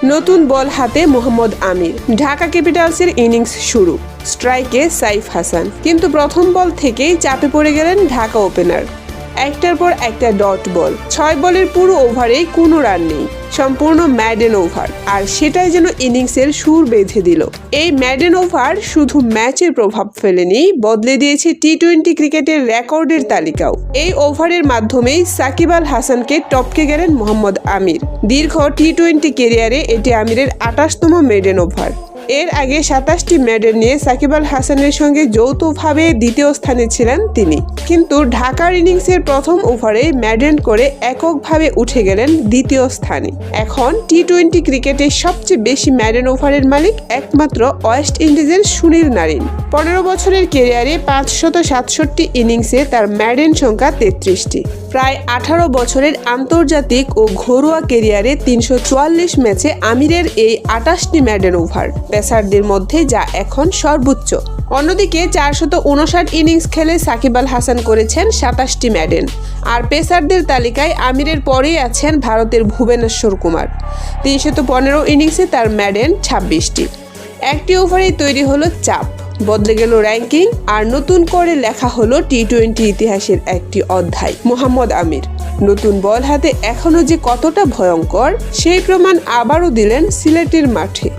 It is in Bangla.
নতুন বল হাতে মোহাম্মদ আমির। ঢাকা ক্যাপিটালসের ইনিংস শুরু, স্ট্রাইকে সাইফ হাসান। কিন্তু প্রথম বল থেকেই চাপে পড়ে গেলেন ঢাকা ওপেনার। একটার পর একটা ডট বল, 6 বলের পুরো ওভারে কোনো রান নেই, সম্পূর্ণ ম্যাডেন ওভার। আর সেটাই যেন ইনিংসের সুর বেঁধে দিল। এই ম্যাডেন ওভার শুধু ম্যাচের প্রভাব ফেলেনি, বদলে দিয়েছে টি-20 ক্রিকেটের রেকর্ডের তালিকাও। এই ওভারের মাধ্যমেই সাকিব আল হাসানকে টপকে গেলেন মোহাম্মদ আমির। দীর্ঘ টি-20 ক্যারিয়ারে এটি আমিরের 28তম মেডেন ওভার। এর আগে 27টি মেডেল নিয়ে সাকিব আল হাসানের সঙ্গে যৌথভাবে দ্বিতীয় স্থানে ছিলেন তিনি। কিন্তু ঢাকার ইনিংসের প্রথম ওভারে মেডেন করে এককভাবে উঠে গেলেন দ্বিতীয় স্থানে। এখন টি-20 ক্রিকেটের সবচেয়ে বেশি মেডেন ওভারের মালিক একমাত্র ওয়েস্ট ইন্ডিজের সুনীল নারিন। 15 বছরের ক্যারিয়ারে 567 ইনিংসে তার মেডেন সংখ্যা 33টি। প্রায় 18 বছরের আন্তর্জাতিক ও ঘরোয়া ক্যারিয়ারে 344 ম্যাচে আমিরের এই 28টি মেডেন ওভার পেসারদের মধ্যে যা এখন সর্বোচ্চ। অন্যদিকে 459 ইনিংস খেলে সাকিব আল হাসান করেছেন 27টি মেডেন। আর পেসারদের তালিকায় আমিরের পরেই আছেন ভারতের ভুবনেশ্বর কুমার। 315 ইনিংসে তার মেডেন 26টি। একটি ওভারেই তৈরি হলো চাপ, বদলে গেল র্যাঙ্কিং, আর নতুন করে লেখা হলো টি-20 ইতিহাসের একটি অধ্যায়। মোহাম্মদ আমির নতুন বল হাতে এখনো যে কতটা ভয়ঙ্কর সেই প্রমাণ আবারও দিলেন সিলেটের মাঠে।